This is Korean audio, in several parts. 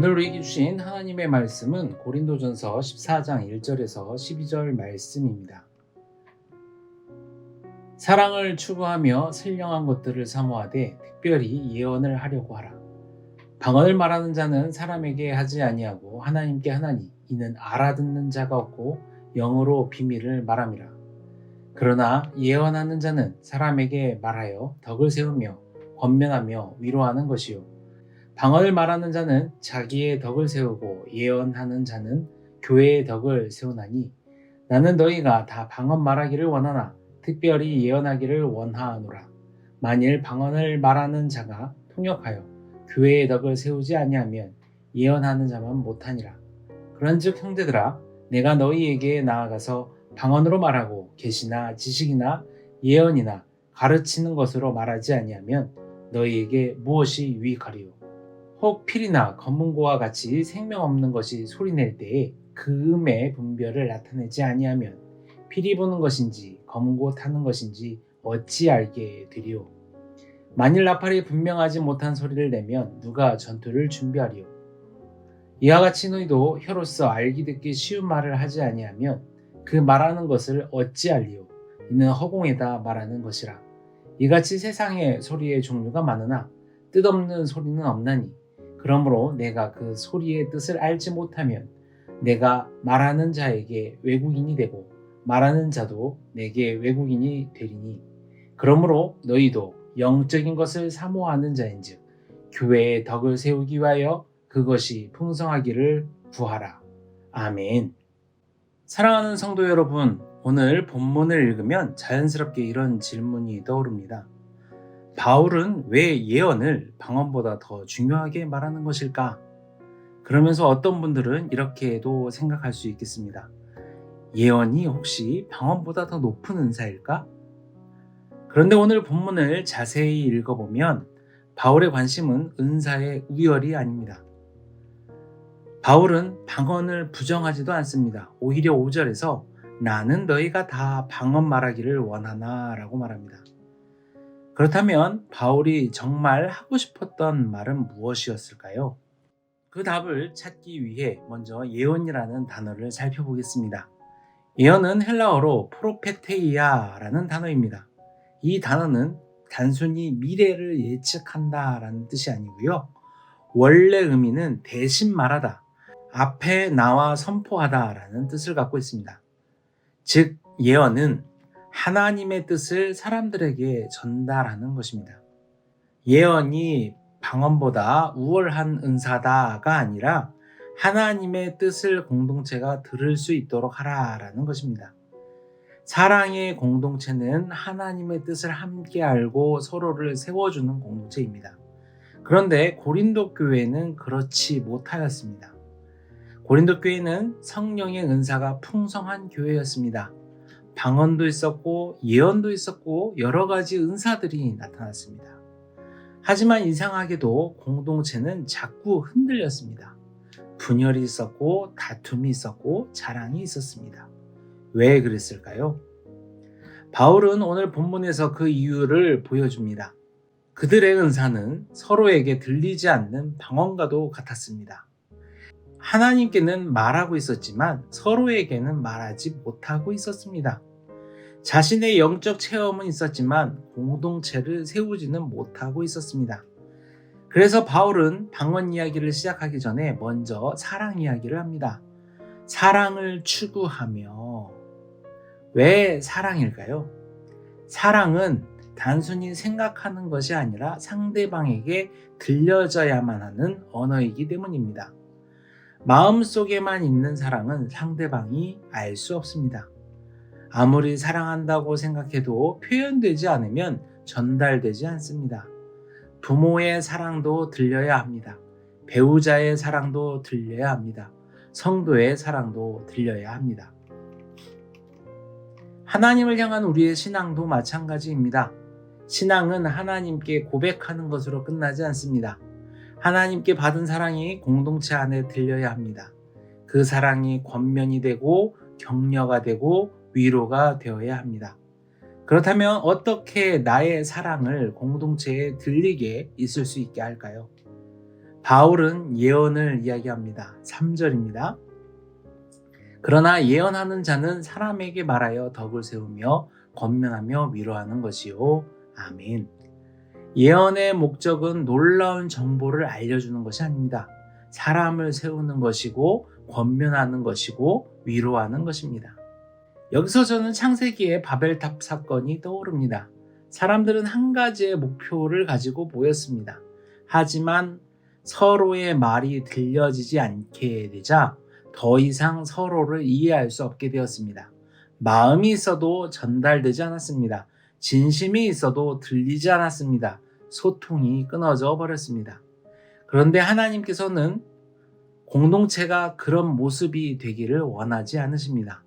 오늘 우리에게 주신 하나님의 말씀은 고린도전서 14장 1절에서 12절 말씀입니다. 사랑을 추구하며 선량한 것들을 사모하되 특별히 예언을 하려고 하라. 방언을 말하는 자는 사람에게 하지 아니하고 하나님께 하나니 이는 알아듣는 자가 없고 영으로 비밀을 말함이라. 그러나 예언하는 자는 사람에게 말하여 덕을 세우며 권면하며 위로하는 것이요 방언을 말하는 자는 자기의 덕을 세우고 예언하는 자는 교회의 덕을 세우나니 나는 너희가 다 방언 말하기를 원하나 특별히 예언하기를 원하노라. 만일 방언을 말하는 자가 통역하여 교회의 덕을 세우지 아니하면 예언하는 자만 못하니라. 그런즉 형제들아 내가 너희에게 나아가서 방언으로 말하고 계시나 지식이나 예언이나 가르치는 것으로 말하지 아니하면 너희에게 무엇이 유익하리요. 혹 필이나 검문고와 같이 생명 없는 것이 소리낼 때에 그 음의 분별을 나타내지 아니하면 필이 부는 것인지 검문고 타는 것인지 어찌 알게 되리요. 만일 나팔이 분명하지 못한 소리를 내면 누가 전투를 준비하리요. 이와 같이 너희도 혀로서 알기 듣기 쉬운 말을 하지 아니하면 그 말하는 것을 어찌 알리요. 이는 허공에다 말하는 것이라. 이같이 세상에 소리의 종류가 많으나 뜻없는 소리는 없나니 그러므로 내가 그 소리의 뜻을 알지 못하면 내가 말하는 자에게 외국인이 되고 말하는 자도 내게 외국인이 되리니 그러므로 너희도 영적인 것을 사모하는 자인즉 교회의 덕을 세우기 위하여 그것이 풍성하기를 구하라. 아멘. 사랑하는 성도 여러분, 오늘 본문을 읽으면 자연스럽게 이런 질문이 떠오릅니다. 바울은 왜 예언을 방언보다 더 중요하게 말하는 것일까? 그러면서 어떤 분들은 이렇게도 생각할 수 있겠습니다. 예언이 혹시 방언보다 더 높은 은사일까? 그런데 오늘 본문을 자세히 읽어보면 바울의 관심은 은사의 우열이 아닙니다. 바울은 방언을 부정하지도 않습니다. 오히려 5절에서 나는 너희가 다 방언 말하기를 원하나 라고 말합니다. 그렇다면 바울이 정말 하고 싶었던 말은 무엇이었을까요? 그 답을 찾기 위해 먼저 예언이라는 단어를 살펴보겠습니다. 예언은 헬라어로 프로페테이아라는 단어입니다. 이 단어는 단순히 미래를 예측한다라는 뜻이 아니고요. 원래 의미는 대신 말하다, 앞에 나와 선포하다라는 뜻을 갖고 있습니다. 즉 예언은 하나님의 뜻을 사람들에게 전달하는 것입니다. 예언이 방언보다 우월한 은사다가 아니라 하나님의 뜻을 공동체가 들을 수 있도록 하라라는 것입니다. 사랑의 공동체는 하나님의 뜻을 함께 알고 서로를 세워주는 공동체입니다. 그런데 고린도 교회는 그렇지 못하였습니다. 고린도 교회는 성령의 은사가 풍성한 교회였습니다. 방언도 있었고 예언도 있었고 여러 가지 은사들이 나타났습니다. 하지만 이상하게도 공동체는 자꾸 흔들렸습니다. 분열이 있었고 다툼이 있었고 자랑이 있었습니다. 왜 그랬을까요? 바울은 오늘 본문에서 그 이유를 보여줍니다. 그들의 은사는 서로에게 들리지 않는 방언과도 같았습니다. 하나님께는 말하고 있었지만 서로에게는 말하지 못하고 있었습니다. 자신의 영적 체험은 있었지만 공동체를 세우지는 못하고 있었습니다. 그래서 바울은 방언 이야기를 시작하기 전에 먼저 사랑 이야기를 합니다. 사랑을 추구하며. 왜 사랑일까요? 사랑은 단순히 생각하는 것이 아니라 상대방에게 들려져야만 하는 언어이기 때문입니다. 마음속에만 있는 사랑은 상대방이 알 수 없습니다. 아무리 사랑한다고 생각해도 표현되지 않으면 전달되지 않습니다. 부모의 사랑도 들려야 합니다. 배우자의 사랑도 들려야 합니다. 성도의 사랑도 들려야 합니다. 하나님을 향한 우리의 신앙도 마찬가지입니다. 신앙은 하나님께 고백하는 것으로 끝나지 않습니다. 하나님께 받은 사랑이 공동체 안에 들려야 합니다. 그 사랑이 권면이 되고 격려가 되고 위로가 되어야 합니다. 그렇다면 어떻게 나의 사랑을 공동체에 들리게 있을 수 있게 할까요? 바울은 예언을 이야기합니다. 3절입니다. 그러나 예언하는 자는 사람에게 말하여 덕을 세우며 권면하며 위로하는 것이요. 아멘. 예언의 목적은 놀라운 정보를 알려주는 것이 아닙니다. 사람을 세우는 것이고 권면하는 것이고 위로하는 것입니다. 여기서 저는 창세기의 바벨탑 사건이 떠오릅니다. 사람들은 한 가지의 목표를 가지고 모였습니다. 하지만 서로의 말이 들려지지 않게 되자 더 이상 서로를 이해할 수 없게 되었습니다. 마음이 있어도 전달되지 않았습니다. 진심이 있어도 들리지 않았습니다. 소통이 끊어져 버렸습니다. 그런데 하나님께서는 공동체가 그런 모습이 되기를 원하지 않으십니다.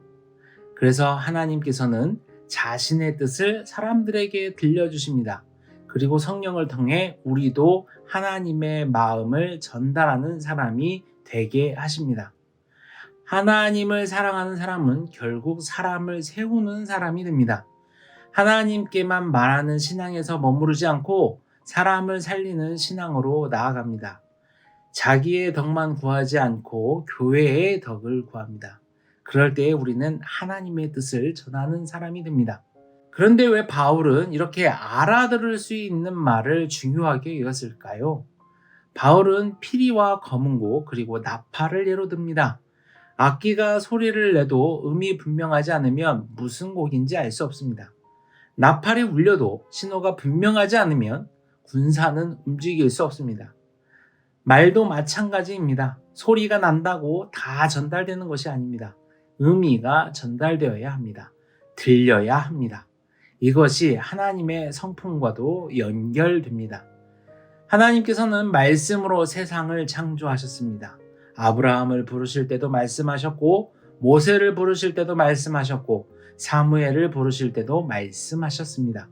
그래서 하나님께서는 자신의 뜻을 사람들에게 들려주십니다. 그리고 성령을 통해 우리도 하나님의 마음을 전달하는 사람이 되게 하십니다. 하나님을 사랑하는 사람은 결국 사람을 세우는 사람이 됩니다. 하나님께만 말하는 신앙에서 머무르지 않고 사람을 살리는 신앙으로 나아갑니다. 자기의 덕만 구하지 않고 교회의 덕을 구합니다. 그럴 때 우리는 하나님의 뜻을 전하는 사람이 됩니다. 그런데 왜 바울은 이렇게 알아들을 수 있는 말을 중요하게 여겼을까요? 바울은 피리와 검은고 그리고 나팔을 예로 듭니다. 악기가 소리를 내도 음이 분명하지 않으면 무슨 곡인지 알 수 없습니다. 나팔이 울려도 신호가 분명하지 않으면 군사는 움직일 수 없습니다. 말도 마찬가지입니다. 소리가 난다고 다 전달되는 것이 아닙니다. 의미가 전달되어야 합니다. 들려야 합니다. 이것이 하나님의 성품과도 연결됩니다. 하나님께서는 말씀으로 세상을 창조하셨습니다. 아브라함을 부르실 때도 말씀하셨고, 모세를 부르실 때도 말씀하셨고, 사무엘을 부르실 때도 말씀하셨습니다.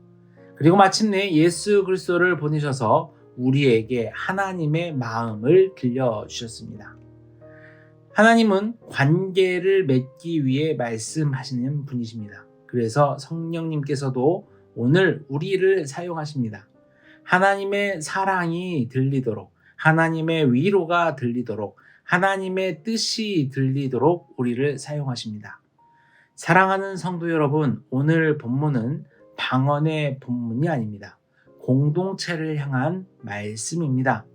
그리고 마침내 예수 그리스도를 보내셔서 우리에게 하나님의 마음을 들려주셨습니다. 하나님은 관계를 맺기 위해 말씀하시는 분이십니다. 그래서 성령님께서도 오늘 우리를 사용하십니다. 하나님의 사랑이 들리도록, 하나님의 위로가 들리도록, 하나님의 뜻이 들리도록 우리를 사용하십니다. 사랑하는 성도 여러분, 오늘 본문은 방언의 본문이 아닙니다. 공동체를 향한 말씀입니다.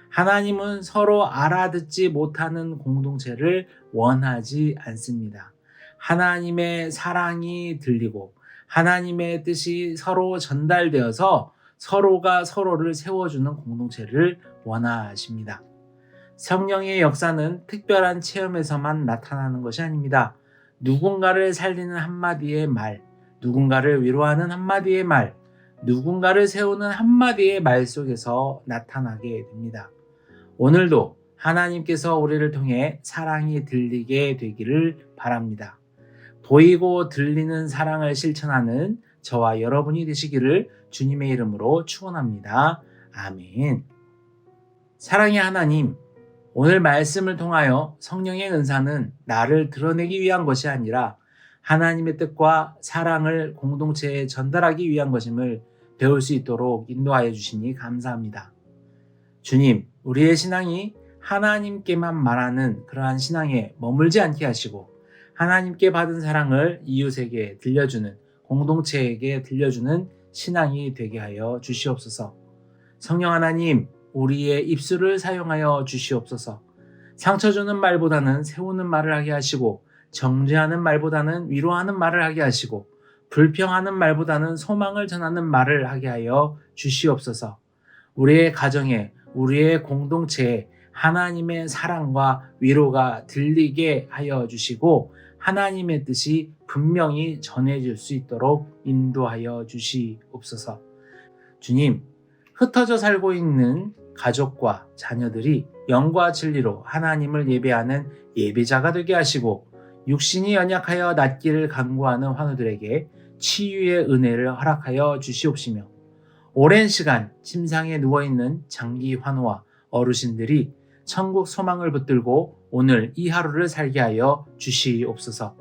하나님은 서로 알아듣지 못하는 공동체를 원하지 않습니다. 하나님의 사랑이 들리고 하나님의 뜻이 서로 전달되어서 서로가 서로를 세워주는 공동체를 원하십니다. 성령의 역사는 특별한 체험에서만 나타나는 것이 아닙니다. 누군가를 살리는 한마디의 말, 누군가를 위로하는 한마디의 말, 누군가를 세우는 한마디의 말 속에서 나타나게 됩니다. 오늘도 하나님께서 우리를 통해 사랑이 들리게 되기를 바랍니다. 보이고 들리는 사랑을 실천하는 저와 여러분이 되시기를 주님의 이름으로 축원합니다. 아멘. 사랑의 하나님, 오늘 말씀을 통하여 성령의 은사는 나를 드러내기 위한 것이 아니라 하나님의 뜻과 사랑을 공동체에 전달하기 위한 것임을 배울 수 있도록 인도하여 주시니 감사합니다. 주님, 우리의 신앙이 하나님께만 말하는 그러한 신앙에 머물지 않게 하시고 하나님께 받은 사랑을 이웃에게 들려주는, 공동체에게 들려주는 신앙이 되게 하여 주시옵소서. 성령 하나님, 우리의 입술을 사용하여 주시옵소서. 상처 주는 말보다는 세우는 말을 하게 하시고, 정죄하는 말보다는 위로하는 말을 하게 하시고, 불평하는 말보다는 소망을 전하는 말을 하게 하여 주시옵소서. 우리의 가정에, 우리의 공동체에 하나님의 사랑과 위로가 들리게 하여 주시고, 하나님의 뜻이 분명히 전해질 수 있도록 인도하여 주시옵소서. 주님, 흩어져 살고 있는 가족과 자녀들이 영과 진리로 하나님을 예배하는 예배자가 되게 하시고, 육신이 연약하여 낫기를 간구하는 환우들에게 치유의 은혜를 허락하여 주시옵시며, 오랜 시간 침상에 누워있는 장기 환우와 어르신들이 천국 소망을 붙들고 오늘 이 하루를 살게 하여 주시옵소서.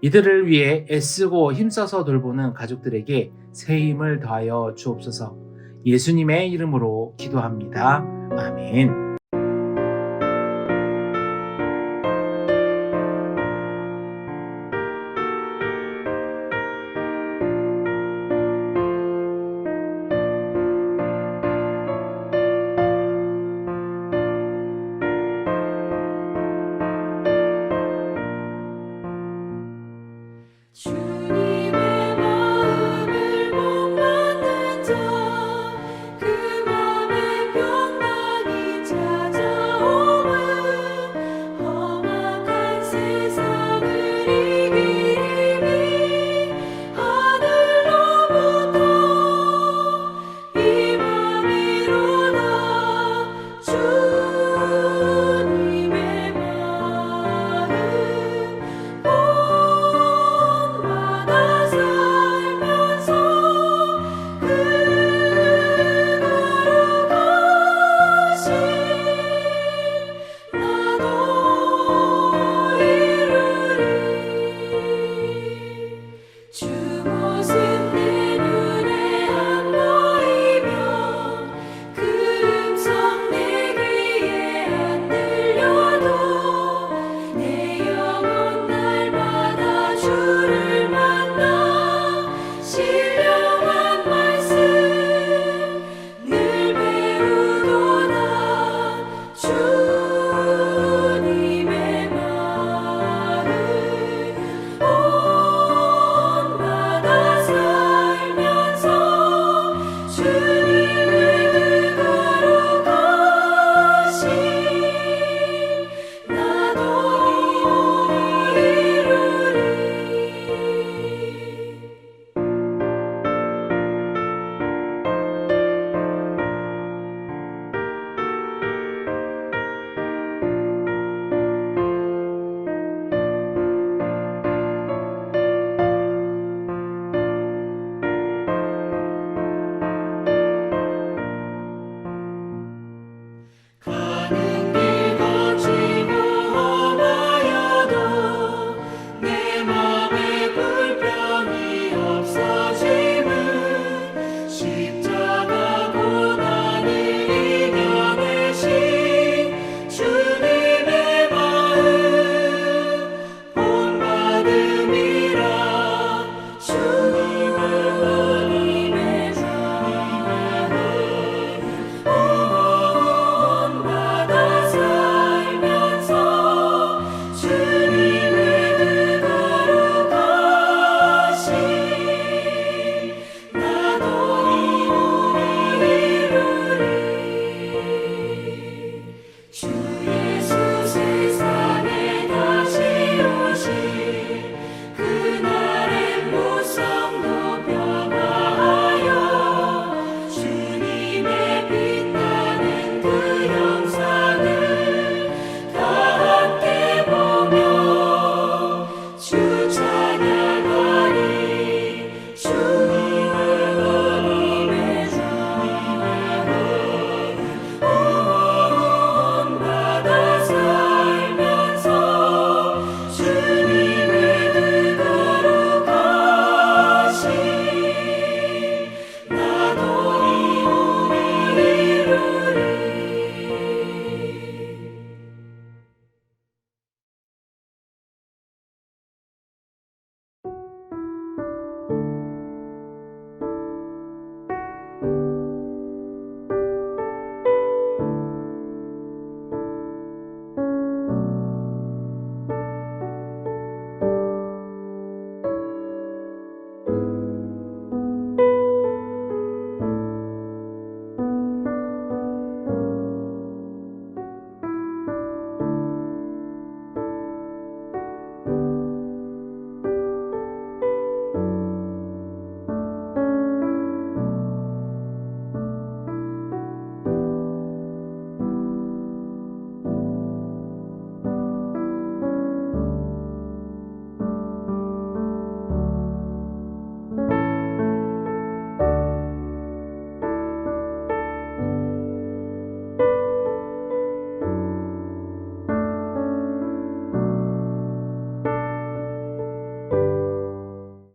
이들을 위해 애쓰고 힘써서 돌보는 가족들에게 새 힘을 더하여 주옵소서. 예수님의 이름으로 기도합니다. 아멘. 주